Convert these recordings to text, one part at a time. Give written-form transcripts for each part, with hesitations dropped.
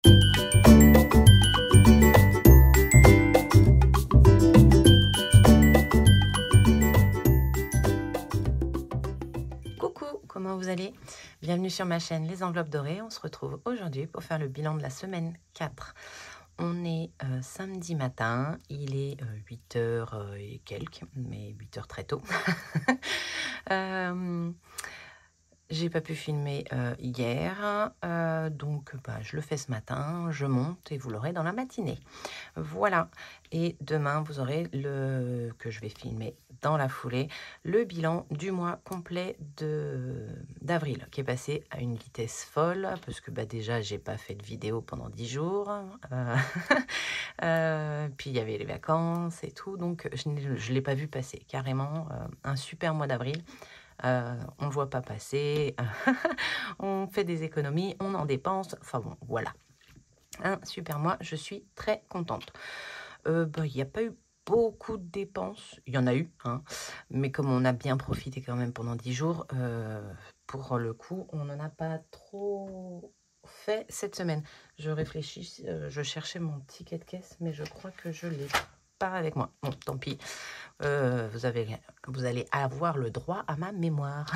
Coucou, comment vous allez? Bienvenue sur ma chaîne Les Enveloppes Dorées. On se retrouve aujourd'hui pour faire le bilan de la semaine 4. On est samedi matin, il est 8h et quelques, mais 8h très tôt. J'ai pas pu filmer hier, donc je le fais ce matin, je monte et vous l'aurez dans la matinée. Voilà, et demain vous aurez que je vais filmer dans la foulée, le bilan du mois complet d'avril, qui est passé à une vitesse folle, parce que déjà j'ai pas fait de vidéo pendant 10 jours, puis il y avait les vacances et tout, donc je l'ai pas vu passer, carrément, un super mois d'avril. On ne le voit pas passer, on fait des économies, on en dépense, enfin bon, voilà. Un super mois, je suis très contente. Il n'y a pas eu beaucoup de dépenses, il y en a eu, hein, mais comme on a bien profité quand même pendant 10 jours, pour le coup, on n'en a pas trop fait cette semaine. Je réfléchis, je cherchais mon ticket de caisse, mais je crois que je l'ai pas avec moi. Bon, tant pis. Vous allez avoir le droit à ma mémoire.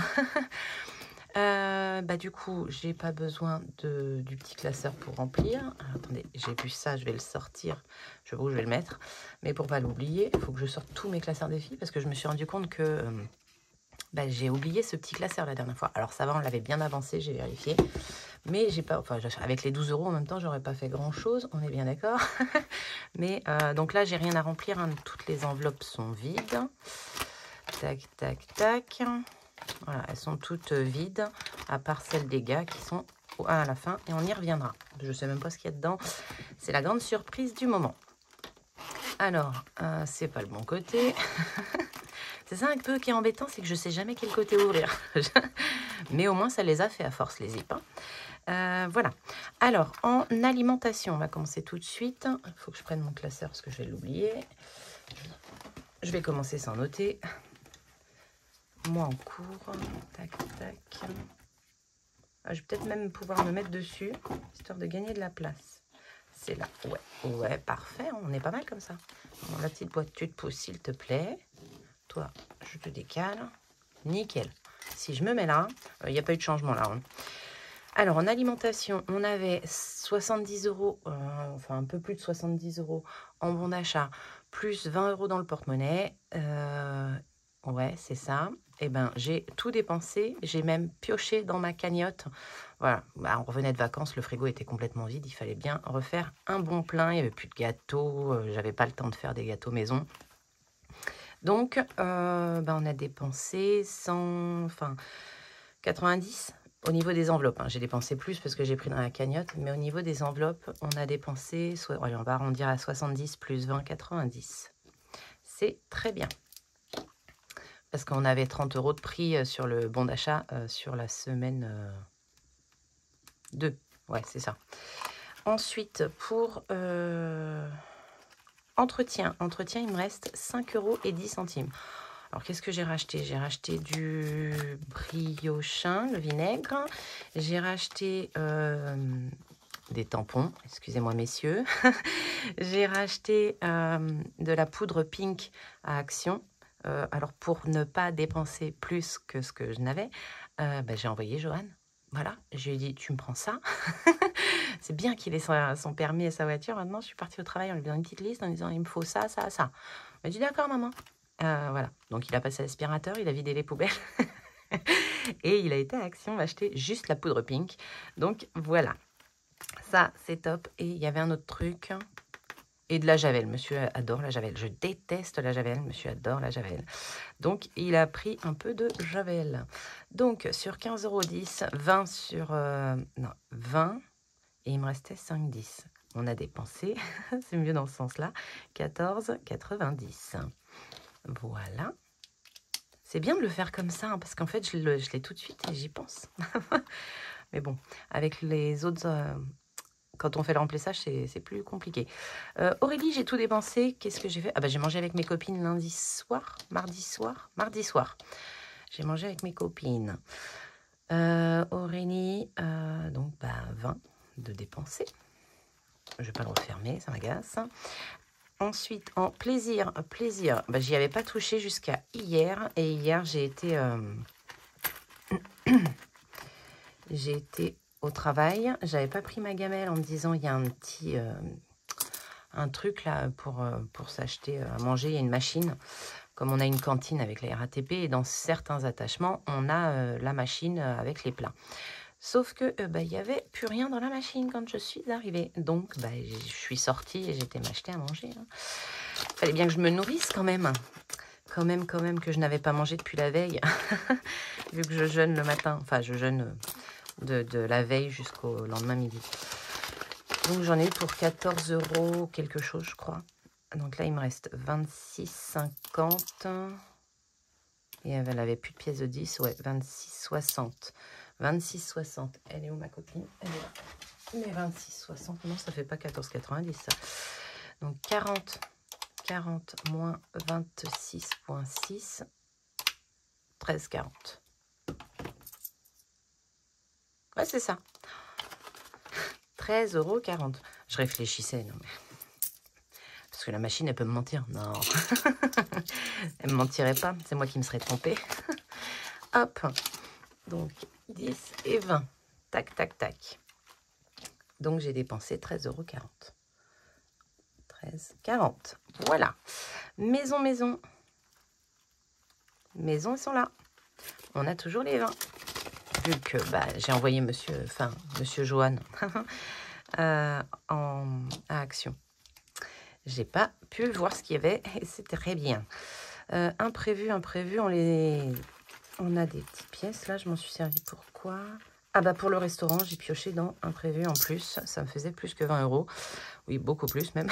Du coup, j'ai pas besoin du petit classeur pour remplir. Alors, attendez, j'ai vu ça, je vais le sortir. Je vais le mettre. Mais pour pas l'oublier, il faut que je sorte tous mes classeurs défis parce que je me suis rendu compte que j'ai oublié ce petit classeur la dernière fois. Alors ça va, on l'avait bien avancé, j'ai vérifié. Mais j'ai pas, avec les 12 € en même temps, j'aurais pas fait grand chose, on est bien d'accord. Mais donc là, j'ai rien à remplir, hein. Toutes les enveloppes sont vides. Tac, tac, tac. Voilà, elles sont toutes vides, à part celles des gars qui sont à la fin, et on y reviendra. Je sais même pas ce qu'il y a dedans. C'est la grande surprise du moment. Alors, c'est pas le bon côté. C'est ça un peu qui est embêtant, c'est que je sais jamais quel côté ouvrir. Mais au moins, ça les a fait à force, les zips. Voilà. Alors, en alimentation, on va commencer tout de suite. Il faut que je prenne mon classeur parce que je vais l'oublier. Je vais commencer sans noter. Moi en cours. Tac, tac. Je vais peut-être même pouvoir me mettre dessus, histoire de gagner de la place. C'est là. Ouais, parfait. On est pas mal comme ça. Bon, la petite boîte, tu te pousses, s'il te plaît. Toi, je te décale. Nickel. Si je me mets là, il n'y a pas eu de changement là. Hein. Alors, en alimentation, on avait 70 €, enfin un peu plus de 70 € en bon d'achat, plus 20 € dans le porte-monnaie. Ouais, c'est ça. Eh ben, j'ai tout dépensé. J'ai même pioché dans ma cagnotte. Voilà, on revenait de vacances, le frigo était complètement vide. Il fallait bien refaire un bon plein. Il n'y avait plus de gâteaux. J'avais pas le temps de faire des gâteaux maison. Donc, on a dépensé 90 au niveau des enveloppes. Hein. J'ai dépensé plus parce que j'ai pris dans la cagnotte, mais au niveau des enveloppes, on a dépensé, allez, on va arrondir à 70 plus 20, 90. C'est très bien. Parce qu'on avait 30 € de prix sur le bon d'achat sur la semaine 2. Ouais, c'est ça. Ensuite, pour entretien, il me reste 5,10 €. Alors, qu'est-ce que j'ai racheté? J'ai racheté du briochin, le vinaigre. J'ai racheté des tampons, excusez-moi messieurs. J'ai racheté de la poudre pink à Action. Alors, pour ne pas dépenser plus que ce que je n'avais, j'ai envoyé Johan. Voilà, je lui ai dit, tu me prends ça. C'est bien qu'il ait son permis et sa voiture. Maintenant, je suis partie au travail en lui donnant une petite liste en lui disant, il me faut ça, ça, ça. Il m'a dit, d'accord, maman. Voilà, donc il a passé l'aspirateur, il a vidé les poubelles. Et il a été à Action acheter juste la poudre pink. Donc, voilà. Ça, c'est top. Et il y avait un autre truc... Et de la javel. Monsieur adore la javel. Je déteste la javel. Monsieur adore la javel. Donc, il a pris un peu de javel. Donc, sur 15,10 €, 20 sur... 20. Et il me restait 5,10 €. On a dépensé, c'est mieux dans ce sens-là, 14,90 €. Voilà. C'est bien de le faire comme ça, hein, parce qu'en fait, je l'ai tout de suite et j'y pense. Mais bon, avec les autres... quand on fait le remplissage, c'est plus compliqué. Aurélie, j'ai tout dépensé. Qu'est-ce que j'ai fait? J'ai mangé avec mes copines mardi soir. J'ai mangé avec mes copines. Aurélie, donc 20 de dépenser. Je vais pas le refermer, ça m'agace. Ensuite, en plaisir, bah, j'y avais pas touché jusqu'à hier. Et hier, j'ai été au travail. J'avais pas pris ma gamelle en me disant il y a un petit un truc là pour s'acheter à manger. Il y a une machine. Comme on a une cantine avec la RATP et dans certains attachements, on a la machine avec les plats. Sauf que bah, il n'y avait plus rien dans la machine quand je suis arrivée. Donc, bah, je suis sortie et j'ai été m'acheter à manger. Hein. Fallait bien que je me nourrisse quand même. Quand même que je n'avais pas mangé depuis la veille. Vu que je jeûne le matin. Enfin, je jeûne de la veille jusqu'au lendemain midi. Donc, j'en ai eu pour 14 € quelque chose, je crois. Donc là, il me reste 26,50. Et elle avait plus de pièces de 10. Ouais, 26,60. 26,60. Elle est où ma copine? Elle est là. Mais 26,60, non, ça fait pas 14,90 ça. Donc 40 moins 26,6. 13,40. Ouais, c'est ça. 13,40 €. Je réfléchissais, non mais... Parce que la machine, elle peut me mentir. Non. Elle me mentirait pas. C'est moi qui me serais trompée. Hop. Donc, 10 et 20. Tac, tac, tac. Donc, j'ai dépensé 13,40 €. 13,40. Voilà. Maison. Maison, ils sont là. On a toujours les 20. Vu que bah, j'ai envoyé monsieur Johan à Action. J'ai pas pu voir ce qu'il y avait et c'est très bien. Imprévu, on a des petites pièces. Là, je m'en suis servi pour quoi? Ah bah pour le restaurant, j'ai pioché dans imprévu en plus. Ça me faisait plus que 20 €. Oui, beaucoup plus même.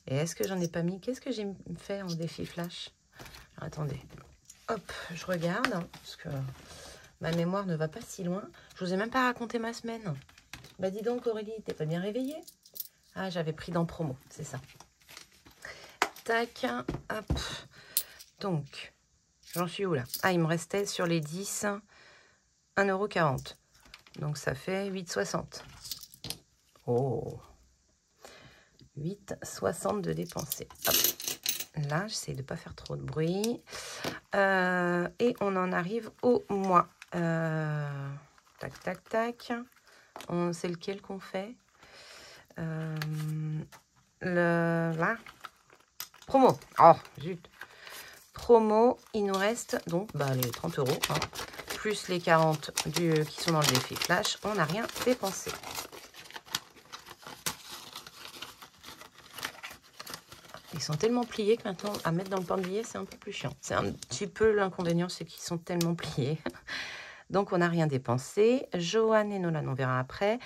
Et est-ce que j'en ai pas mis? Qu'est-ce que j'ai fait en défi flash? Alors, attendez. Hop, je regarde. Parce que ma mémoire ne va pas si loin. Je vous ai même pas raconté ma semaine. Bah dis donc Aurélie, t'es pas bien réveillée? Ah, j'avais pris dans promo, c'est ça. Tac, hop. Donc, j'en suis où là? Ah, il me restait sur les 10, 1,40 €. Donc, ça fait 8,60. Oh, 8,60 de dépenser. Hop. Là, j'essaie de ne pas faire trop de bruit. Et on en arrive au mois. Tac, tac, tac. C'est lequel qu'on fait? Là. Promo. Oh, zut. Promo, il nous reste donc bah, les 30 €. Hein, plus les 40 qui sont dans le défi flash. On n'a rien dépensé. Ils sont tellement pliés que maintenant, à mettre dans le porte-billets, c'est un peu plus chiant. C'est un petit peu l'inconvénient, c'est qu'ils sont tellement pliés. Donc, on n'a rien dépensé. Johan et Nolan, on verra après.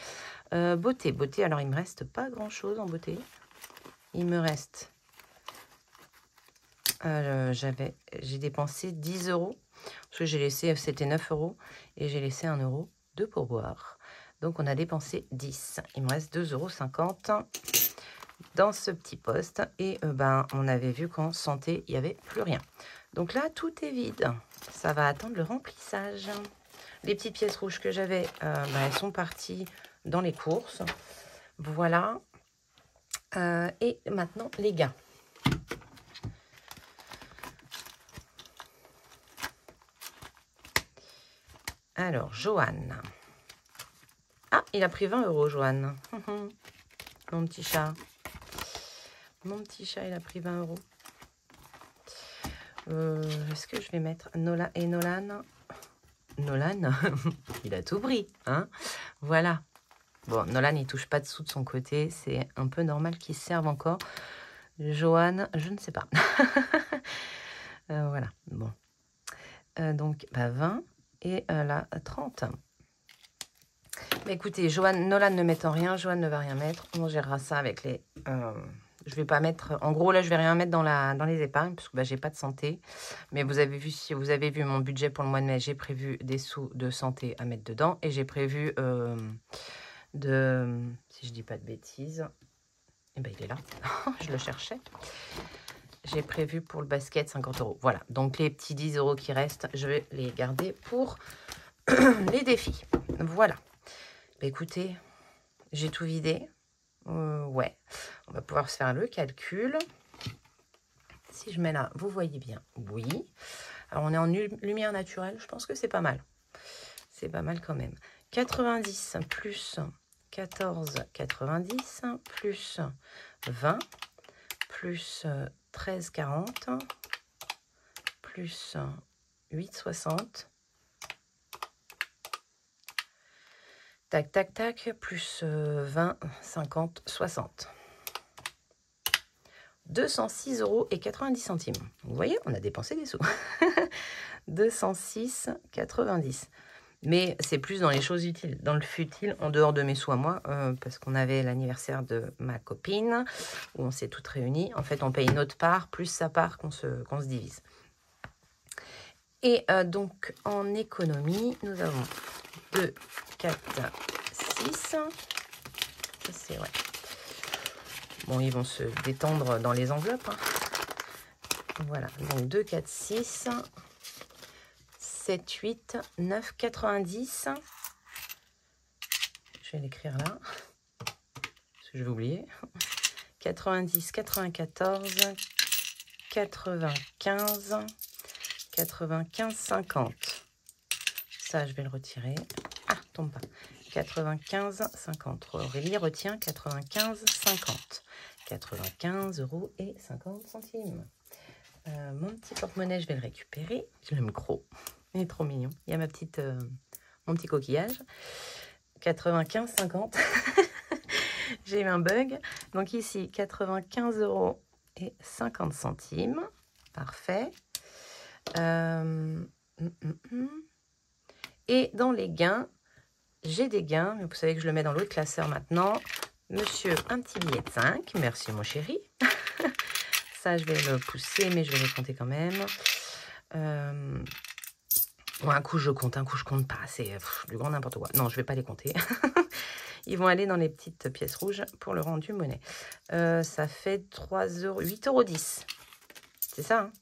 Beauté, alors il me reste pas grand-chose en beauté. Il me reste... j'ai dépensé 10 €. Parce que j'ai laissé, c'était 9 €. Et j'ai laissé 1 € de pourboire. Donc, on a dépensé 10. Il me reste 2,50 € dans ce petit poste. Et ben, on avait vu qu'en santé, il n'y avait plus rien. Donc là, tout est vide. Ça va attendre le remplissage. Les petites pièces rouges que j'avais, ben, elles sont parties dans les courses. Voilà. Et maintenant, les gains. Alors, Johan. Ah, il a pris 20 €, Johan. Mon petit chat. Mon petit chat, il a pris 20 €. Est-ce que je vais mettre Nolan et Nolan? Nolan, il a tout pris. Hein, voilà. Bon, Nolan, il touche pas dessous de son côté. C'est un peu normal qu'il se serve encore. Johan, je ne sais pas. Voilà. Bon. Donc, bah, 20 et là, 30. Bah, écoutez, Nolan ne mettant rien. Johan ne va rien mettre. On gérera ça avec les... je vais pas mettre... En gros, là, je vais rien mettre dans les épargnes parce que bah, j'ai pas de santé. Mais vous avez vu, si vous avez vu mon budget pour le mois de mai, j'ai prévu des sous de santé à mettre dedans. Et j'ai prévu si je dis pas de bêtises... Eh ben, il est là. Je le cherchais. J'ai prévu pour le basket 50 €. Voilà. Donc, les petits 10 € qui restent, je vais les garder pour les défis. Voilà. Bah, écoutez, J'ai tout vidé. Ouais, on va pouvoir se faire le calcul. Si je mets là, vous voyez bien, oui. Alors, on est en lumière naturelle, je pense que c'est pas mal. C'est pas mal quand même. 90 plus 14, 90 plus 20 plus 13, 40 plus 8, 60. Tac, tac, tac, plus 20, 50, 60. 206,90 €. Vous voyez, on a dépensé des sous. 206,90. Mais c'est plus dans les choses utiles. Dans le futile, en dehors de mes sous à moi, parce qu'on avait l'anniversaire de ma copine, où on s'est toutes réunies. En fait, on paye notre part, plus sa part qu'on se divise. Et donc, en économie, nous avons 2, 4, 6. C'est ouais. Bon, ils vont se détendre dans les enveloppes. Hein. Voilà, donc 2, 4, 6, 7, 8, 9, 90. Je vais l'écrire là, parce que je vais oublier. 90, 94, 95, 95, 50. Ça, je vais le retirer. Ah, tombe pas. 95, 50. Aurélie retient 95, 50. 95,50 €. Mon petit porte-monnaie, je vais le récupérer. Je l'aime gros. Il est trop mignon. Il y a mon petit coquillage. 95, 50. J'ai eu un bug. Donc ici, 95,50 €. Parfait. Et dans les gains, j'ai des gains. Mais vous savez que je le mets dans l'autre classeur maintenant. Monsieur, un petit billet de 5. Merci, mon chéri. Ça, je vais le pousser, mais je vais les compter quand même. Bon, un coup, je compte pas. C'est du grand n'importe quoi. Non, je ne vais pas les compter. Ils vont aller dans les petites pièces rouges pour le rendu monnaie. Ça fait 3 €, 8,10 €. C'est ça, hein,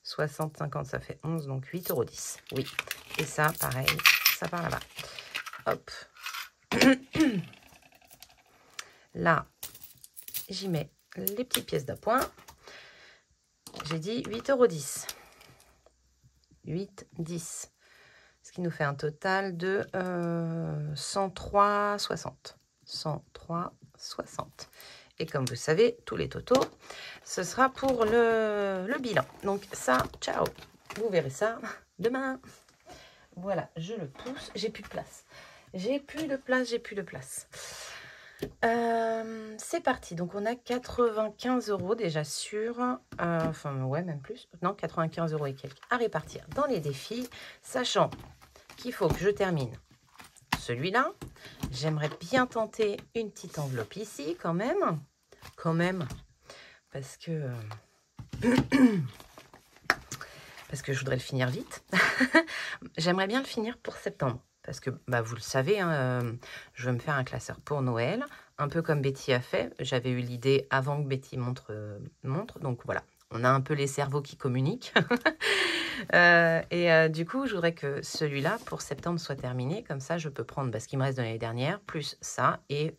60, 50, ça fait 11, donc 8,10 €. Oui. Et ça, pareil, ça part là-bas. Hop. Là, j'y mets les petites pièces d'appoint. J'ai dit 8,10 €. 8, 10. Ce qui nous fait un total de 103,60. 103,60. Et comme vous savez, tous les totaux, ce sera pour le bilan. Donc ça, ciao. Vous verrez ça demain. Voilà, je le pousse. J'ai plus de place. J'ai plus de place. C'est parti. Donc, on a 95 € déjà sur... enfin, ouais, même plus. Non, 95 € et quelques à répartir dans les défis. Sachant qu'il faut que je termine celui-là. J'aimerais bien tenter une petite enveloppe ici, quand même. Parce que... parce que je voudrais le finir vite. J'aimerais bien le finir pour septembre. Parce que, bah, vous le savez, hein, je veux me faire un classeur pour Noël. Un peu comme Betty a fait. J'avais eu l'idée avant que Betty montre. Donc voilà, on a un peu les cerveaux qui communiquent. Du coup, je voudrais que celui-là, pour septembre, soit terminé. Comme ça, je peux prendre ce qui me reste de l'année dernière, plus ça, et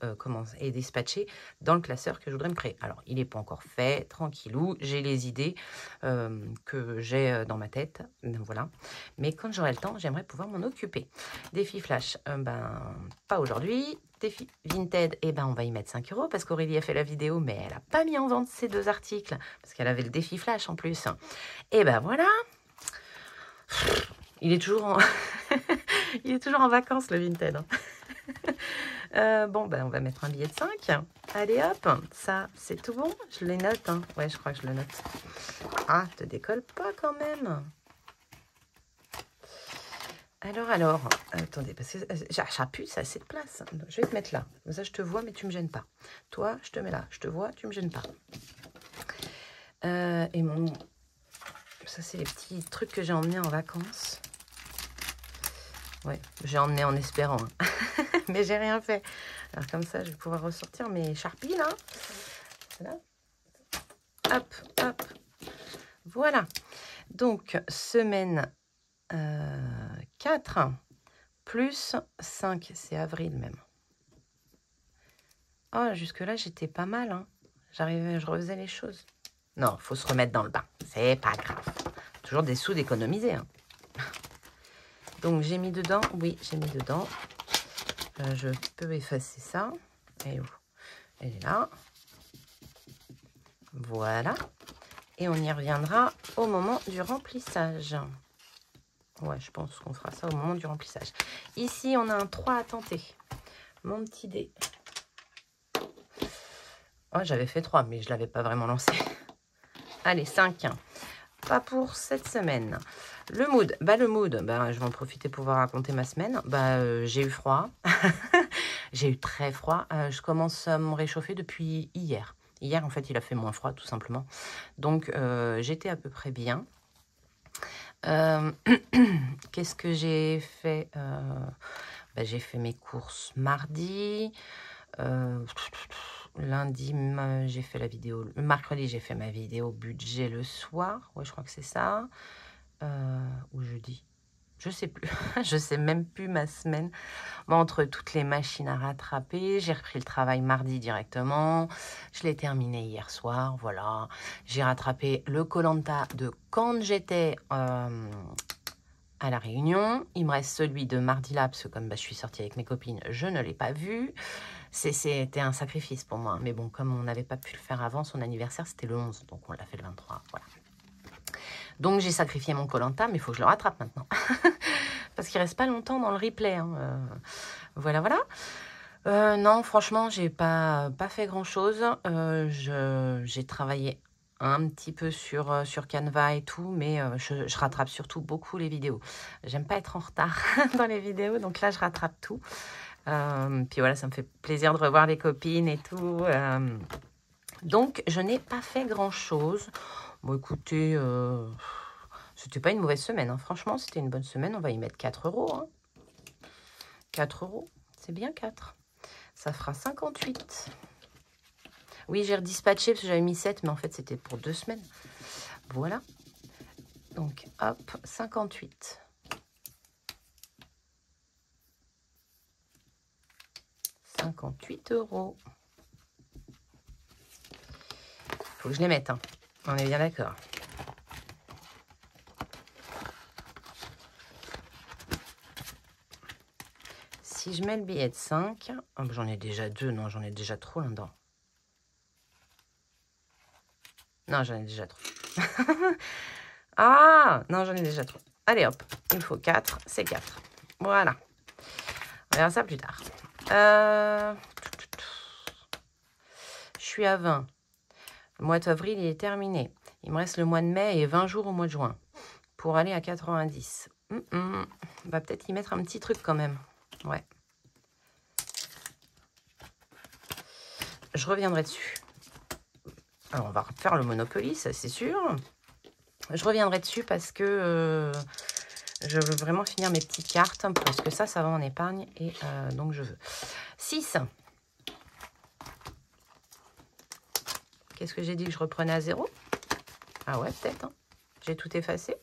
dispatcher dans le classeur que je voudrais me créer. Alors, il n'est pas encore fait, tranquillou. J'ai les idées que j'ai dans ma tête. Voilà. Mais quand j'aurai le temps, j'aimerais pouvoir m'en occuper. Défi flash, pas aujourd'hui. Défi Vinted, on va y mettre 5 € parce qu'Aurélie a fait la vidéo, mais elle n'a pas mis en vente ces 2 articles parce qu'elle avait le défi flash en plus. Et voilà. Il est toujours en, il est toujours en vacances, le Vinted. Bon, on va mettre un billet de 5. Allez, hop. Ça, c'est tout bon. Je les note. Hein. Ouais, je crois que je le note. Ah, te décolle pas quand même. Alors, attendez, parce que j'appuie, ça a assez de place. Je vais te mettre là. Comme ça, je te vois, mais tu me gênes pas. Toi, je te mets là. Je te vois, tu me gênes pas. Et mon... Ça, c'est les petits trucs que j'ai emmenés en vacances. Ouais, j'ai emmené en espérant. Hein. Mais j'ai rien fait. Alors, comme ça, je vais pouvoir ressortir mes charpies, là. Voilà. Hop, hop. Voilà. Donc, semaine 4 plus 5, c'est avril même. Oh, jusque-là, j'étais pas mal. Hein. J'arrivais, je refaisais les choses. Non, faut se remettre dans le bain. C'est pas grave. Toujours des sous d'économiser. Hein. Donc, j'ai mis dedans. Oui, j'ai mis dedans. Je peux effacer ça. Et où? Elle est là. Voilà. Et on y reviendra au moment du remplissage. Ouais, je pense qu'on fera ça au moment du remplissage. Ici, on a un 3 à tenter. Mon petit dé. Oh, j'avais fait 3, mais je ne l'avais pas vraiment lancé. Allez, 5. Pas pour cette semaine. Le mood. Le mood, je vais en profiter pour vous raconter ma semaine. J'ai eu froid. J'ai eu très froid. Je commence à me réchauffer depuis hier. Hier, en fait, il a fait moins froid, tout simplement. Donc, j'étais à peu près bien. Qu'est-ce que j'ai fait? J'ai fait mes courses mardi. Lundi, j'ai fait la vidéo. Le mercredi, j'ai fait ma vidéo budget le soir. Ouais, je crois que c'est ça. Ou jeudi. Je sais plus. Je sais même plus ma semaine. Entre toutes les machines à rattraper, j'ai repris le travail mardi directement. Je l'ai terminé hier soir, voilà. J'ai rattrapé le Koh-Lanta de quand j'étais à La Réunion. Il me reste celui de mardi là, parce que comme je suis sortie avec mes copines, je ne l'ai pas vu. C'était un sacrifice pour moi. Mais bon, comme on n'avait pas pu le faire avant, son anniversaire, c'était le 11. Donc, on l'a fait le 23, voilà. Donc, j'ai sacrifié mon Koh-Lanta, mais il faut que je le rattrape maintenant. Parce qu'il ne reste pas longtemps dans le replay. Hein. Voilà, voilà. Non, franchement, j'ai pas fait grand-chose. J'ai travaillé un petit peu sur Canva et tout, mais je rattrape surtout beaucoup les vidéos. J'aime pas être en retard dans les vidéos, donc là, je rattrape tout. Puis voilà, ça me fait plaisir de revoir les copines et tout. Donc, je n'ai pas fait grand-chose. Bon, écoutez, c'était pas une mauvaise semaine. Hein. Franchement, c'était une bonne semaine. On va y mettre 4 €. Hein. 4 €, c'est bien 4. Ça fera 58. Oui, j'ai redispatché parce que j'avais mis 7, mais en fait, c'était pour 2 semaines. Voilà. Donc, hop, 58. 58 €. Faut que je les mette, hein. On est bien d'accord. Si je mets le billet de 5, oh, j'en ai déjà 2, non, j'en ai déjà trop là-dedans. Non, j'en ai déjà trop. Ah, non, j'en ai déjà trop. Allez, hop, il faut 4, c'est 4. Voilà. On verra ça plus tard. Je suis à 20. Le mois d'avril, il est terminé. Il me reste le mois de mai et 20 jours au mois de juin pour aller à 90. On va peut-être y mettre un petit truc quand même. Ouais. Je reviendrai dessus. Alors, on va refaire le Monopoly, ça c'est sûr. Je reviendrai dessus parce que je veux vraiment finir mes petites cartes. Parce que ça va en épargne. Et donc, je veux. 6. Qu'est-ce que j'ai dit que je reprenais à 0? Ah ouais, peut-être. Hein. J'ai tout effacé.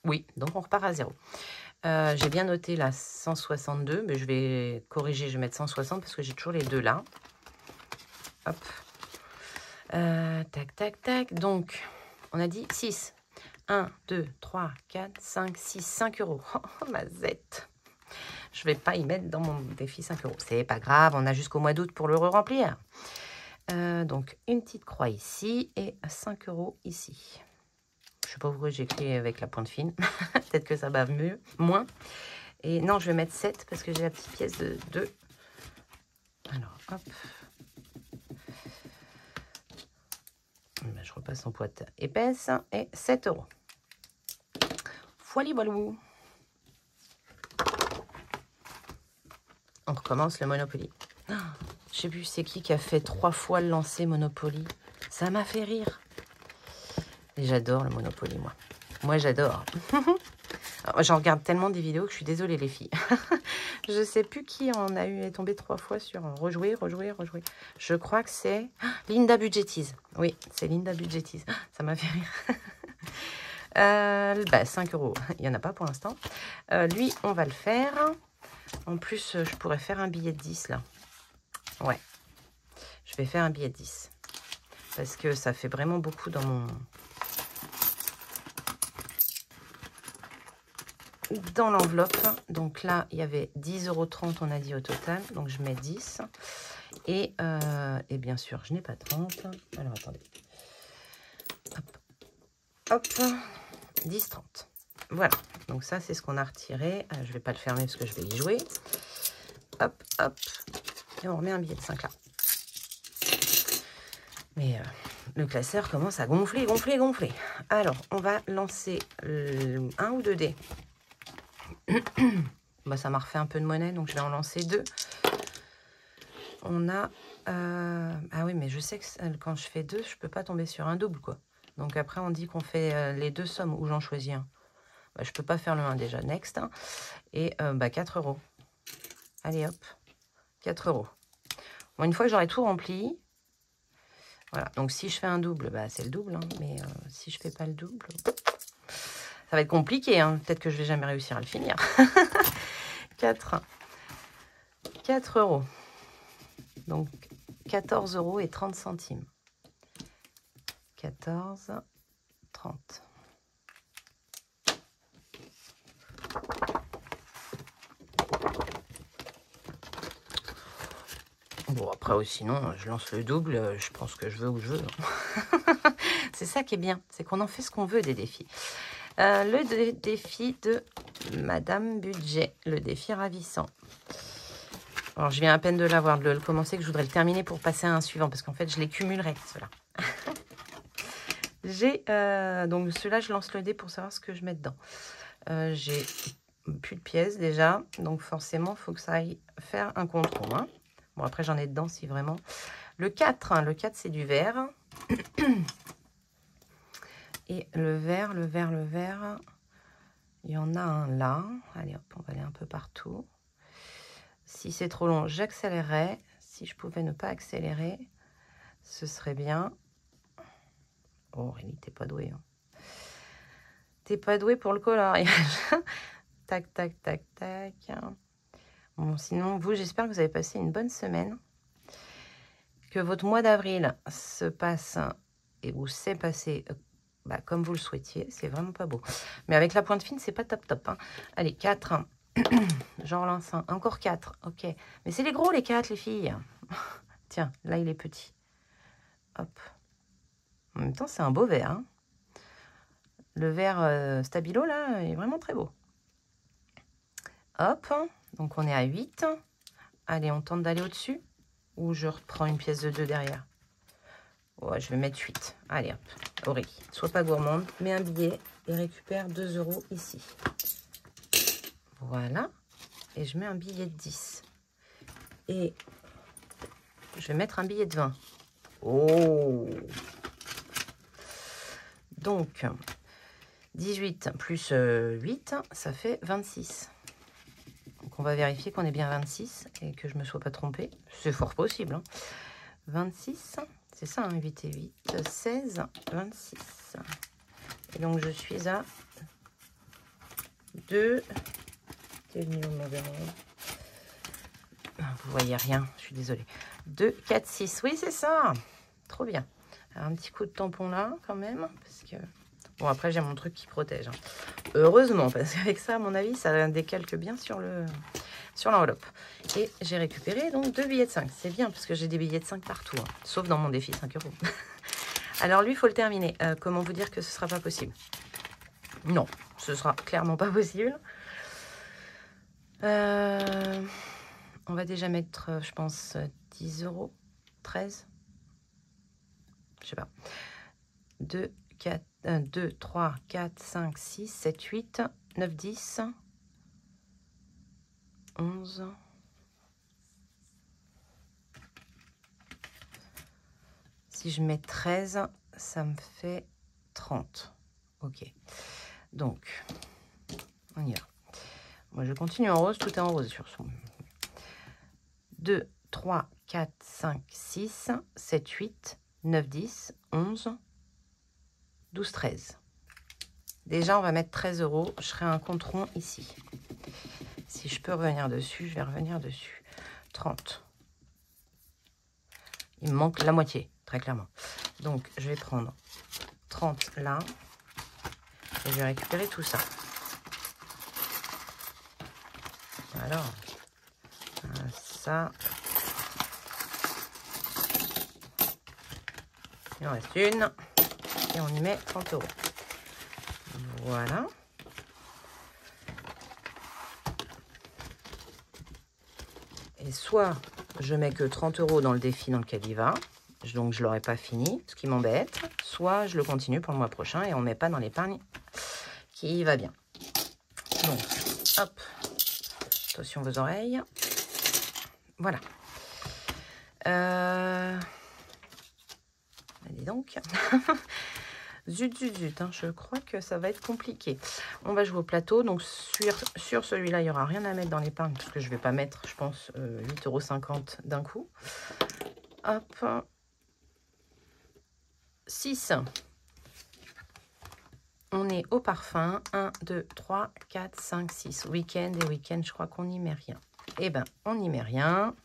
Oui, donc on repart à 0. J'ai bien noté la 162, mais je vais corriger, je vais mettre 160 parce que j'ai toujours les deux là. Hop. Tac, tac, tac. Donc, on a dit 6. 1, 2, 3, 4, 5, 6, 5 €. Oh, ma zette. Je ne vais pas y mettre dans mon défi 5 €. C'est pas grave, on a jusqu'au mois d'août pour le remplir. Donc, une petite croix ici et 5 € ici. Je ne sais pas pourquoi j'ai écrit avec la pointe fine. Peut-être que ça bave mieux, moins. Et non, je vais mettre 7 parce que j'ai la petite pièce de 2. Alors, hop. Je repasse en boîte épaisse et 7 €. Voilà, voilà. On recommence le Monopoly. Oh, je sais plus c'est qui a fait 3 fois le lancer Monopoly. Ça m'a fait rire. Et j'adore le Monopoly, moi. Moi, j'adore. J'en regarde tellement des vidéos que je suis désolée, les filles. Je sais plus qui en a eu est tombé 3 fois sur rejouer, rejouer, rejouer. Je crois que c'est Linda Budgetise. Oui, c'est Linda Budgetise. Ça m'a fait rire. 5 €. Il n'y en a pas pour l'instant. Lui, on va le faire. En plus, je pourrais faire un billet de 10, là. Ouais. Je vais faire un billet de 10. Parce que ça fait vraiment beaucoup dans mon... dans l'enveloppe. Donc là, il y avait 10,30 €, on a dit au total. Donc je mets 10. Et bien sûr, je n'ai pas 30. Alors attendez. Hop. Hop. 10, 30. Voilà. Donc ça, c'est ce qu'on a retiré. Je ne vais pas le fermer parce que je vais y jouer. Hop, hop. Et on remet un billet de 5 là. Mais le classeur commence à gonfler, gonfler, gonfler. Alors, on va lancer 1 ou 2 dés. Bah, ça m'a refait un peu de monnaie, donc je vais en lancer 2. On a... ah oui, mais je sais que quand je fais 2, je peux pas tomber sur un double, quoi. Donc après, on dit qu'on fait les 2 sommes où j'en choisis un. Bah, je peux pas faire le 1 déjà. Next. Et 4 €. Allez, hop. 4 €. Bon, une fois que j'aurai tout rempli... Voilà, donc si je fais un double, bah, c'est le double. Hein, mais si je fais pas le double... Ça va être compliqué, hein. Peut-être que je vais jamais réussir à le finir. 4 €. Donc 14,30 €. 14, 30. Bon, après, sinon, je lance le double. Je pense que je veux où je veux. C'est ça qui est bien. C'est qu'on en fait ce qu'on veut des défis. Le défi de Madame Budget. Le défi ravissant. Alors, je viens à peine de l'avoir, de le commencer, que je voudrais le terminer pour passer à un suivant. Parce qu'en fait, je les cumulerai, ceux-là. Donc, ceux-là, je lance le dé pour savoir ce que je mets dedans. J'ai plus de pièces déjà. Donc, forcément, il faut que ça aille faire un contrôle. Hein. Bon, après, j'en ai dedans si vraiment. Le 4, hein, le 4, c'est du vert. Et le vert, il y en a un là. Allez, hop, on va aller un peu partout. Si c'est trop long, j'accélérerai. Si je pouvais ne pas accélérer, ce serait bien. Oh, Aurélie, t'es pas douée. Hein. T'es pas douée pour le coloriage. Tac, tac, tac, tac. Bon, sinon, vous, j'espère que vous avez passé une bonne semaine. Que votre mois d'avril se passe et vous s'est passé comme vous le souhaitiez. C'est vraiment pas beau. Mais avec la pointe fine, c'est pas top top. Hein. Allez, 4. J'en relance un. Encore 4. Ok. Mais c'est les gros, les 4, les filles. Tiens, là, il est petit. Hop. En même temps, c'est un beau vert. Hein. Le vert stabilo, là, est vraiment très beau. Hop. Donc, on est à 8. Allez, on tente d'aller au-dessus. Ou je reprends une pièce de 2 derrière. Ouais, je vais mettre 8. Allez, hop. Aurélie, sois pas gourmande. Mets un billet et récupère 2 € ici. Voilà. Et je mets un billet de 10. Et je vais mettre un billet de 20. Oh! Donc, 18 plus 8, ça fait 26. Donc, on va vérifier qu'on est bien 26 et que je ne me sois pas trompée. C'est fort possible. Hein. 26, c'est ça, hein, 8 et 8, 16, 26. Et donc, je suis à 2. T'es venu au mauvais moment. Vous voyez rien, je suis désolée. 2, 4, 6. Oui, c'est ça. Trop bien. Alors, un petit coup de tampon là, quand même. Parce que... Bon, après, j'ai mon truc qui protège. Hein. Heureusement, parce qu'avec ça, à mon avis, ça décalque bien sur l'enveloppe. Et j'ai récupéré donc 2 billets de 5. C'est bien, parce que j'ai des billets de 5 partout. Hein. Sauf dans mon défi 5 €. Alors, lui, il faut le terminer. Comment vous dire que ce ne sera pas possible? Non, ce sera clairement pas possible. On va déjà mettre, je pense, 10 €. 13. Je sais pas. 2, 4, 2, 3, 4, 5, 6, 7, 8, 9, 10, 11. Si je mets 13, ça me fait 30. Ok. Donc, on y va. Moi, je continue en rose. Tout est en rose sur son... 2, 3, 4, 5, 6, 7, 8, 9, 10, 11, 12, 13. Déjà, on va mettre 13 €. Je ferai un compte rond ici. Si je peux revenir dessus, je vais revenir dessus. 30. Il me manque la moitié, très clairement. Donc, je vais prendre 30 là. Et je vais récupérer tout ça. Alors, ça. Il en reste une. Et on y met 30 €. Voilà. Et soit je mets que 30 € dans le défi dans lequel il va. Donc, je ne l'aurai pas fini, ce qui m'embête. Soit je le continue pour le mois prochain et on ne met pas dans l'épargne qui va bien. Donc, hop. Attention vos oreilles. Voilà. Dis donc. Zut, zut, zut. Hein, je crois que ça va être compliqué. On va jouer au plateau. Donc, sur celui-là, il n'y aura rien à mettre dans l'épargne parce que je ne vais pas mettre, je pense, 8,50 € d'un coup. Hop. 6. On est au parfum. 1, 2, 3, 4, 5, 6. Week-end et week-end, je crois qu'on n'y met rien. Eh ben, on n'y met rien.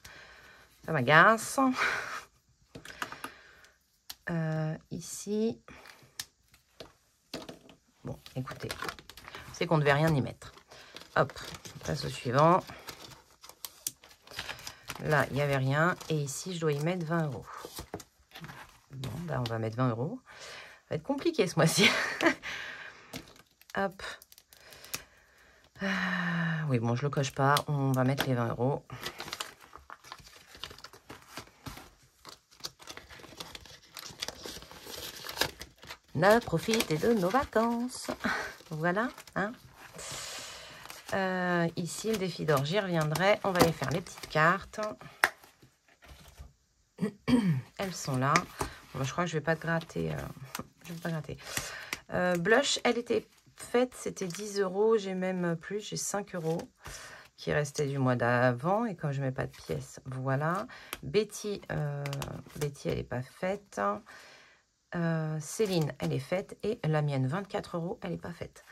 Ça m'agace. Ici. Bon, écoutez. C'est qu'on ne devait rien y mettre. Hop, on passe au suivant. Là, il n'y avait rien. Et ici, je dois y mettre 20 €. Bon, ben, on va mettre 20 €. Ça va être compliqué ce mois-ci. Hop. Oui, bon, je le coche pas. On va mettre les 20 €. On a profité de nos vacances. Voilà. Hein. Ici, le défi d'or, j'y reviendrai. On va aller faire les petites cartes. Elles sont là. Bon, je crois que je vais pas te gratter. Je vais pas gratter. Blush, elle était faite, c'était 10 €. J'ai même plus, j'ai 5 € qui restaient du mois d'avant. Et comme je mets pas de pièces, voilà. Betty, Betty, elle n'est pas faite. Céline, elle est faite. Et la mienne, 24 €, elle n'est pas faite.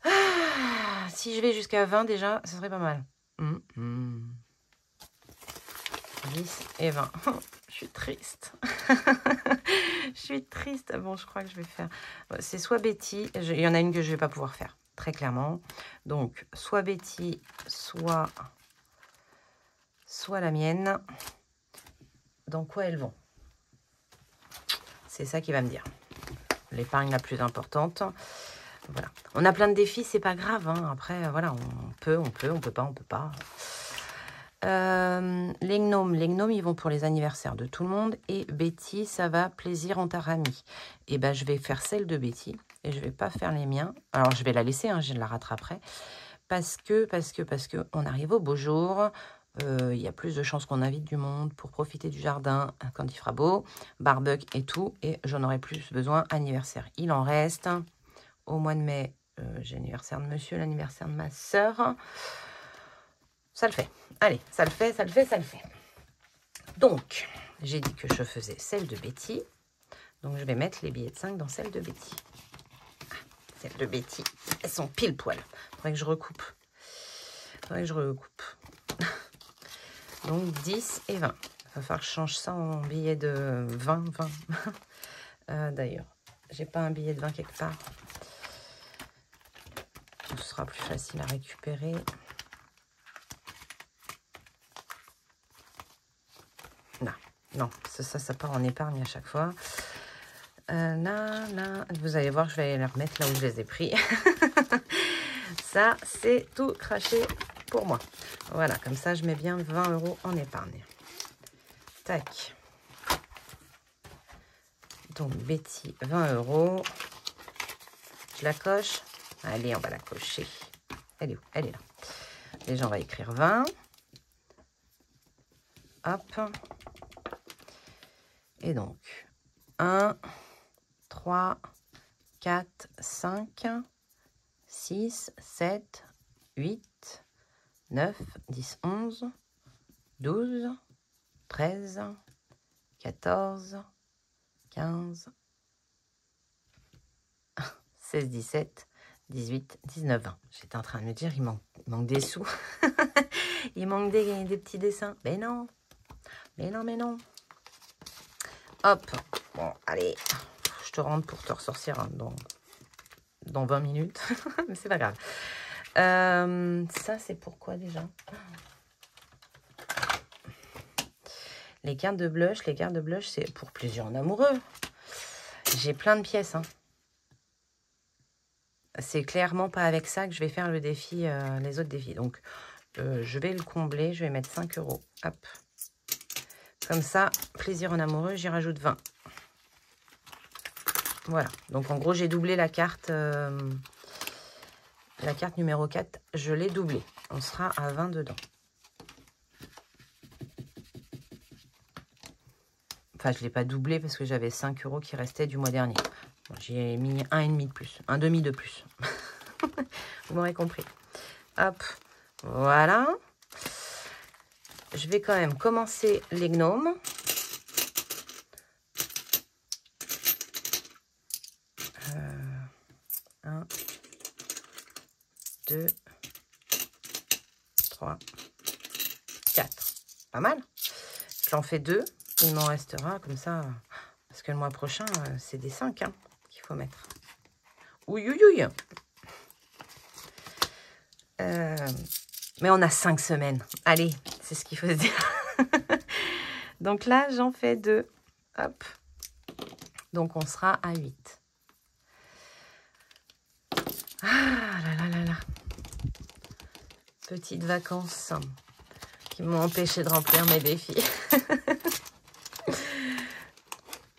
Ah, si je vais jusqu'à 20 déjà, ça serait pas mal. 10 et 20. Je suis triste. Je suis triste. Bon, je crois que je vais faire... C'est soit Betty... Il y en a une que je ne vais pas pouvoir faire, très clairement. Donc, soit Betty, soit la mienne. Dans quoi elles vont? C'est ça qui va me dire. L'épargne la plus importante. Voilà. On a plein de défis, c'est pas grave. Hein. Après, voilà, on peut pas. Les gnomes, ils vont pour les anniversaires de tout le monde. Et Betty, ça va plaisir en tarami. Et ben, je vais faire celle de Betty. Et je vais pas faire les miens. Alors, je vais la laisser, hein, je la rattraperai. Parce que on arrive au beau jour. Il y a plus de chances qu'on invite du monde pour profiter du jardin quand il fera beau. Barbecue et tout. Et j'en aurai plus besoin anniversaire. Il en reste. Au mois de mai, j'ai l'anniversaire de monsieur, l'anniversaire de ma soeur. Ça le fait. Allez, ça le fait. Donc, j'ai dit que je faisais celle de Betty. Donc, je vais mettre les billets de 5 dans celle de Betty. Ah, celle de Betty, elles sont pile poil. Faudrait que je recoupe. Donc, 10 et 20. Il va falloir que je change ça en billet de 20. D'ailleurs, j'ai pas un billet de 20 quelque part. Ce sera plus facile à récupérer. Non, ça part en épargne à chaque fois. Là, vous allez voir, je vais les remettre là où je les ai pris. Ça, c'est tout craché pour moi. Voilà, comme ça, je mets bien 20 € en épargne. Tac. Donc, Betty, 20 €. Je la coche. Allez, on va la cocher. Elle est où? Elle est là. Déjà, on va écrire 20. Hop. Et donc, 1, 3, 4, 5, 6, 7, 8, 9, 10, 11, 12, 13, 14, 15, 16, 17, 18, 19, 20. J'étais en train de me dire, il manque des sous. Il manque des petits dessins. Mais non. Mais non, mais non. Hop. Bon, allez. Je te rentre pour te ressortir hein, dans 20 minutes. Mais c'est pas grave. Ça, c'est pourquoi déjà? Les cartes de blush, c'est pour plaisir en amoureux. J'ai plein de pièces. Hein. C'est clairement pas avec ça que je vais faire le défi, les autres défis. Donc, je vais le combler. Je vais mettre 5 €. Hop. Comme ça, plaisir en amoureux, j'y rajoute 20. Voilà. Donc, en gros, j'ai doublé la carte numéro 4. Je l'ai doublée. On sera à 20 dedans. Enfin, je ne l'ai pas doublé parce que j'avais 5 € qui restaient du mois dernier. Bon, j'ai mis 1,5 de plus. Un demi de plus. Vous m'aurez compris. Hop. Voilà. Je vais quand même commencer les gnomes. Un, 2, 3, 4. Pas mal. J'en fais 2. Il m'en restera comme ça. Parce que le mois prochain, c'est des 5 hein, qu'il faut mettre. Ouïe, ouïe, ouïe. Mais on a 5 semaines. Allez, c'est ce qu'il faut se dire. Donc là, j'en fais 2. Hop. Donc on sera à 8. Ah là là là là. Petites vacances qui m'ont empêché de remplir mes défis.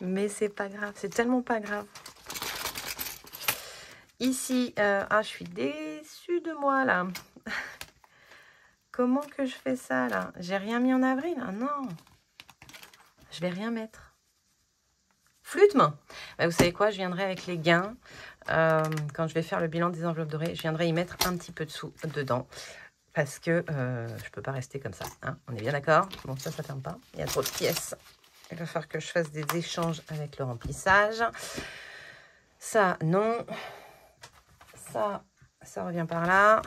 Mais c'est pas grave, c'est tellement pas grave. Ici, je suis déçue de moi là. Comment que je fais ça là? J'ai rien mis en avril? Ah non. Je vais rien mettre. Flûte-main. Bah, vous savez quoi? Je viendrai avec les gains. Quand je vais faire le bilan des enveloppes dorées, je viendrai y mettre un petit peu de sous dedans. Parce que je peux pas rester comme ça. Hein, on est bien d'accord? Bon, ça ferme pas. Il y a trop de pièces. Il va falloir que je fasse des échanges avec le remplissage. Ça, non. Ça revient par là.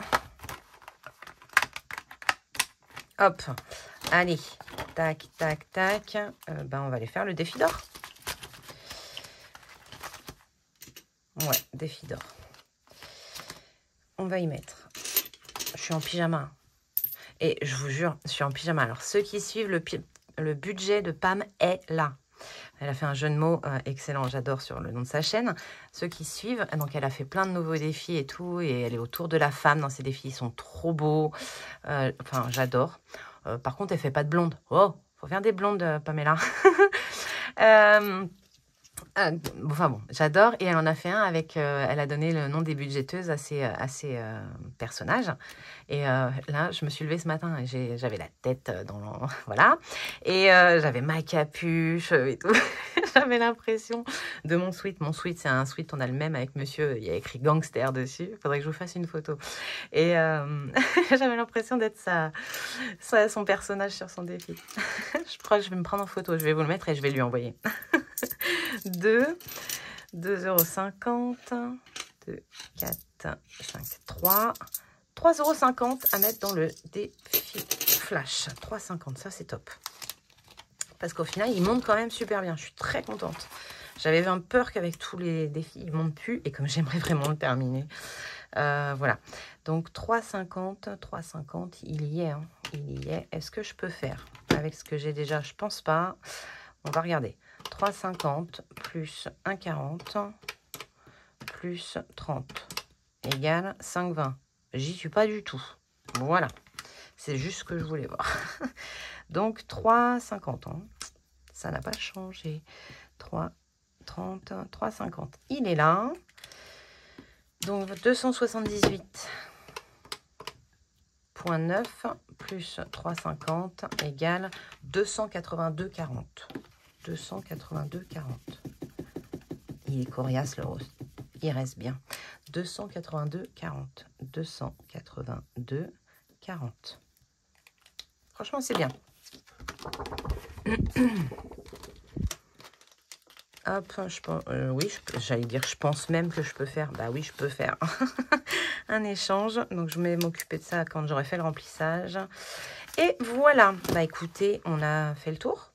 Hop. Allez. Tac, tac, tac. On va aller faire le défi d'or. Ouais, défi d'or. On va y mettre. Je suis en pyjama. Et je vous jure, je suis en pyjama. Alors, ceux qui suivent le budget de Pam est là. Elle a fait un jeu de mots excellent, j'adore sur le nom de sa chaîne. Ceux qui suivent, donc elle a fait plein de nouveaux défis et tout, et elle est autour de la femme dans ses défis, ils sont trop beaux. Enfin, j'adore. Par contre, elle fait pas de blonde. Oh, faut faire des blondes, Pamela. Enfin bon, j'adore. Et elle en a fait un avec, elle a donné le nom des budgéteuses à ses personnages. Et là, je me suis levée ce matin et j'avais la tête dans... Voilà. Et j'avais ma capuche et tout. J'avais l'impression de mon sweat. Mon sweat, c'est un sweat, on a le même avec monsieur. Il y a écrit gangster dessus. Il faudrait que je vous fasse une photo. Et j'avais l'impression d'être son personnage sur son défi. Je crois que je vais me prendre en photo. Je vais vous le mettre et je vais lui envoyer. 2,50 €. 2, 4, 5, 3. 3,50 € à mettre dans le défi flash. 3,50 €, ça c'est top. Parce qu'au final, il monte quand même super bien. Je suis très contente. J'avais un peur qu'avec tous les défis, il ne monte plus. Et comme j'aimerais vraiment le terminer. Voilà. Donc 3,50 €, 3,50 €, il y est. Hein. Il y est. Est-ce que je peux faire avec ce que j'ai déjà? Je pense pas. On va regarder. 3,50 plus 1,40 plus 30 égale 5,20. J'y suis pas du tout. Voilà. C'est juste ce que je voulais voir. Donc 3,50 €. Hein. Ça n'a pas changé. 3,30, 3,50. Il est là. Donc 278,9 plus 3,50 égale 282,40. 282,40. Il est coriace le rose. Il reste bien. 282,40. 282,40. Franchement, c'est bien. Hop, oui, j'allais dire, je pense même que je peux faire. Bah oui, je peux faire un échange. Donc, je vais m'occuper de ça quand j'aurai fait le remplissage. Et voilà. Bah écoutez, on a fait le tour.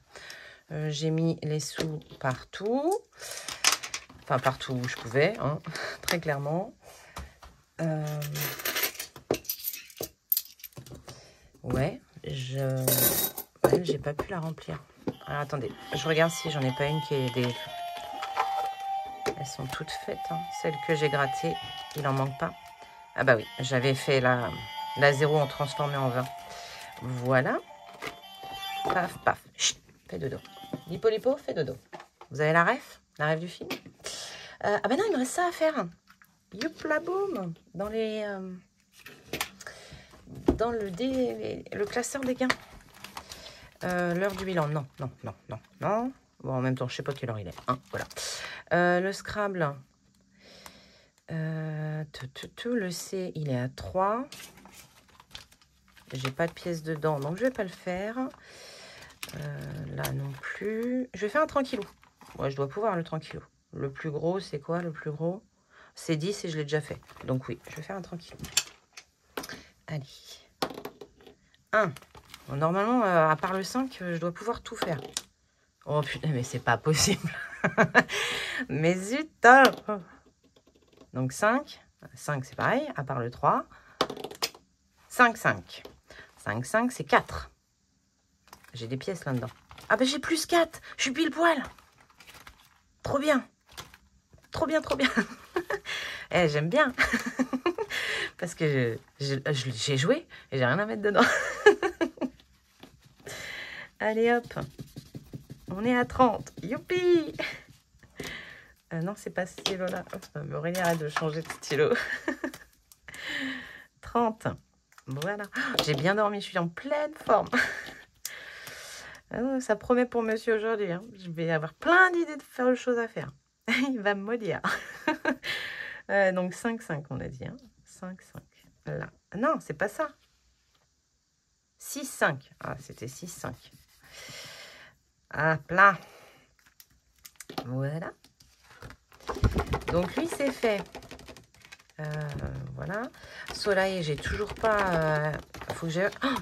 J'ai mis les sous partout. Enfin, partout où je pouvais, hein, très clairement. Ouais, j'ai pas pu la remplir. Alors, attendez, je regarde si j'en ai pas une qui est des... Elles sont toutes faites, hein. Celles que j'ai grattées, il en manque pas. Ah bah oui, j'avais fait la 0 en transformé en 20. Voilà. Paf, paf. Chut, fais dodo. Lipo, lipo, fais dodo. Vous avez la ref du film? Ah bah non, il me reste ça à faire. Youp la boum. Dans les... dans le classeur des gains. L'heure du bilan, non. Bon, en même temps, je sais pas quelle heure il est. Hein, voilà. Le Scrabble. Le C, il est à 3. J'ai pas de pièces dedans, donc je vais pas le faire. Là non plus. Je vais faire un tranquillou. Ouais, je dois pouvoir le tranquillou. Le plus gros, c'est quoi le plus gros? C'est 10 et je l'ai déjà fait. Donc oui, je vais faire un tranquillou. Allez. 1. Bon, normalement, à part le 5, je dois pouvoir tout faire. Oh putain, mais c'est pas possible. Mais zut. Donc 5. 5, c'est pareil, à part le 3. 5, 5. 5, 5, c'est 4. J'ai des pièces là-dedans. Ah ben j'ai plus 4. Je suis pile poil. Trop bien. Trop bien, trop bien. Eh, j'aime bien. Parce que j'ai joué et j'ai rien à mettre dedans. Allez hop. On est à 30. Youpi. Non, c'est pas ce stylo-là. Aurélie, arrête de changer de stylo. 30. Voilà. J'ai bien dormi, je suis en pleine forme. Ça promet pour monsieur aujourd'hui. Hein. Je vais avoir plein d'idées de faire de choses à faire. Il va me maudire. Donc 5, 5, on a dit. Hein. 5, 5. Là. Non, c'est pas ça. 6, 5. Ah, c'était 6, 5. Ah, plat. Voilà. Donc lui, c'est fait. Voilà. Soleil, j'ai toujours pas... faut que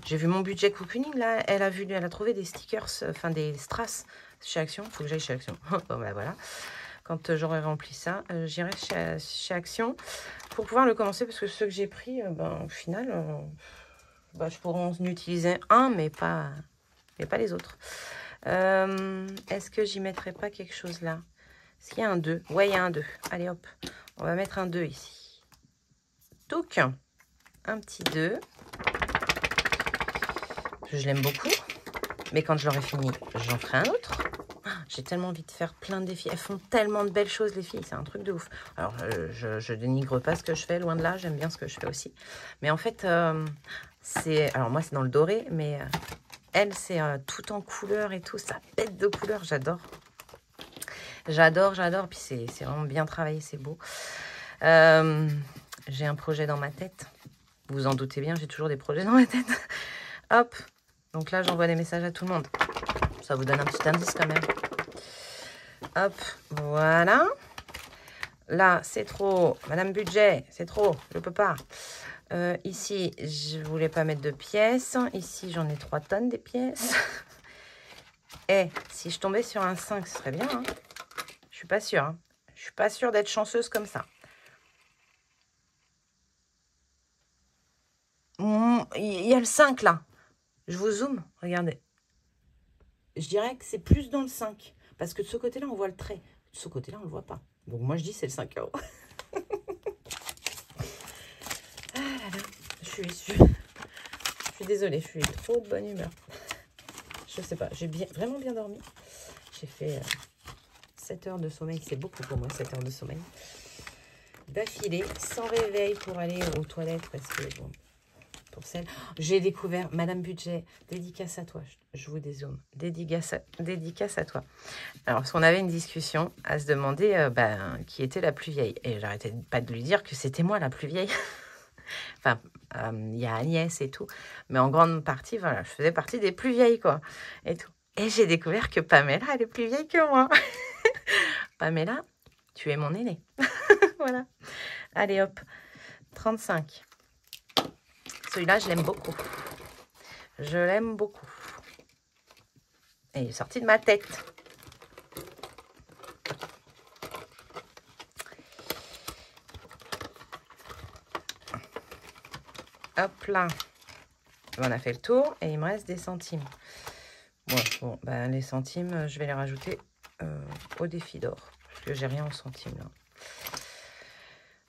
j'ai vu mon budget cocooning, là. Elle a trouvé des stickers, enfin des strass chez Action. Faut que j'aille chez Action. Bon, ben voilà. Quand j'aurai rempli ça, j'irai chez Action pour pouvoir le commencer. Parce que ceux que j'ai pris, au final, je pourrais en utiliser un, mais pas les autres. Est-ce que j'y mettrai pas quelque chose là? Est-ce qu'il y a un 2? Ouais, il y a un 2. Allez, hop. On va mettre un 2 ici. Donc, un petit 2. Je l'aime beaucoup. Mais quand je l'aurai fini, j'en ferai un autre. J'ai tellement envie de faire plein de défis. Elles font tellement de belles choses, les filles. C'est un truc de ouf. Alors, je dénigre pas ce que je fais, loin de là. J'aime bien ce que je fais aussi. Mais en fait, alors moi, c'est dans le doré. Mais elle, c'est tout en couleur et tout. Ça pète de couleurs. J'adore. J'adore. Puis c'est vraiment bien travaillé. C'est beau. J'ai un projet dans ma tête. Vous vous en doutez bien, j'ai toujours des projets dans ma tête. Hop. Donc là, j'envoie des messages à tout le monde. Ça vous donne un petit indice quand même. Hop. Voilà. Là, c'est trop. Madame Budget, c'est trop. Je peux pas. Ici, je voulais pas mettre de pièces. Ici, j'en ai 3 tonnes des pièces. Et si je tombais sur un 5, ce serait bien. Hein. Je suis pas sûre. Hein. Je suis pas sûre d'être chanceuse comme ça. Il y a le 5 là. Je vous zoome. Regardez. Je dirais que c'est plus dans le 5. Parce que de ce côté-là, on voit le trait. De ce côté-là, on ne le voit pas. Donc moi, je dis c'est le 5 €. Ah là là. Je suis désolée. Je suis trop de bonne humeur. Je sais pas. J'ai vraiment bien dormi. J'ai fait 7 heures de sommeil. C'est beaucoup pour moi, 7 heures de sommeil. D'affilée, sans réveil pour aller aux toilettes. Parce que bon... Pour celle, j'ai découvert, Madame Budget, dédicace à toi, je vous dézoome, dédicace à toi. Alors, parce qu'on avait une discussion à se demander qui était la plus vieille. Et j'arrêtais pas de lui dire que c'était moi la plus vieille. Enfin, il y a Agnès et tout. Mais en grande partie, voilà, je faisais partie des plus vieilles, quoi. Et tout. Et j'ai découvert que Pamela, elle est plus vieille que moi. Pamela, tu es mon aînée. Voilà. Allez, hop. 35. Celui-là, je l'aime beaucoup. Je l'aime beaucoup. Et il est sorti de ma tête. Hop là. On a fait le tour et il me reste des centimes. Ouais, bon, bah, les centimes, je vais les rajouter au défi d'or. Parce que j'ai rien en centimes là.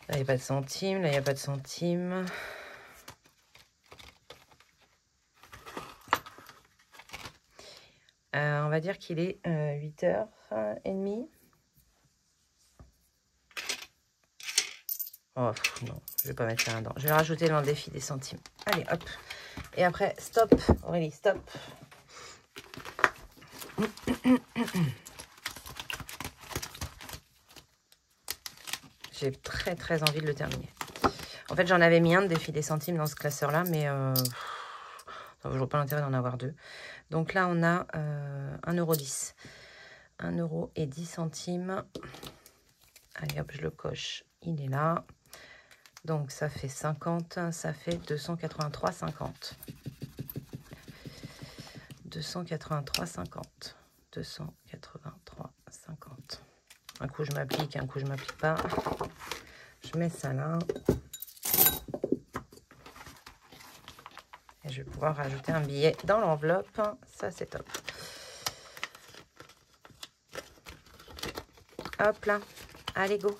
Là, il n'y a pas de centimes. Là, il n'y a pas de centimes. On va dire qu'il est 8h30. Oh, non, je vais pas mettre ça dedans. Je vais rajouter dans le défi des centimes. Allez, hop. Et après, stop. Aurélie, stop. J'ai très, très envie de le terminer. En fait, j'en avais mis un de défi des centimes dans ce classeur-là, mais je vois pas l'intérêt d'en avoir deux. Donc là, on a 1,10 €. 1,10 €. Allez, hop, je le coche. Il est là. Donc, ça fait 50. Ça fait 283,50. 283,50. 283,50. Un coup, je m'applique, un coup, je m'applique pas. Je mets ça là. Et je vais pouvoir rajouter un billet dans l'enveloppe. Ça, c'est top. Hop là. Allez, go.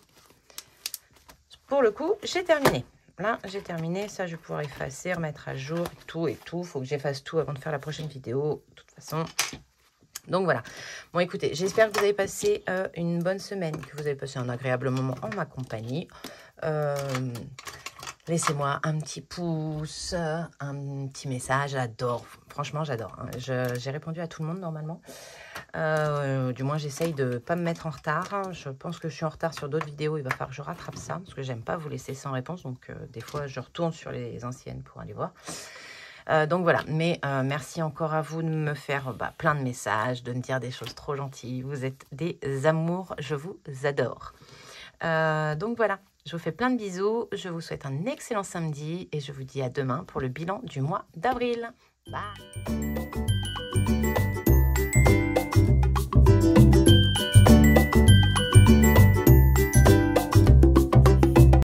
Pour le coup, j'ai terminé. Là, j'ai terminé. Ça, je vais pouvoir effacer, remettre à jour et tout et tout. Il faut que j'efface tout avant de faire la prochaine vidéo. De toute façon. Donc, voilà. Bon, écoutez, j'espère que vous avez passé une bonne semaine, que vous avez passé un agréable moment en ma compagnie. Laissez-moi un petit pouce, un petit message. J'adore. Franchement, j'adore. Hein. J'ai répondu à tout le monde normalement. Du moins, j'essaye de ne pas me mettre en retard. Je pense que je suis en retard sur d'autres vidéos. Il va falloir que je rattrape ça parce que j'aime pas vous laisser sans réponse. Donc, des fois, je retourne sur les anciennes pour aller voir. Donc, voilà. Mais merci encore à vous de me faire plein de messages, de me dire des choses trop gentilles. Vous êtes des amours. Je vous adore. Donc, voilà. Je vous fais plein de bisous. Je vous souhaite un excellent samedi et je vous dis à demain pour le bilan du mois d'avril. Bye!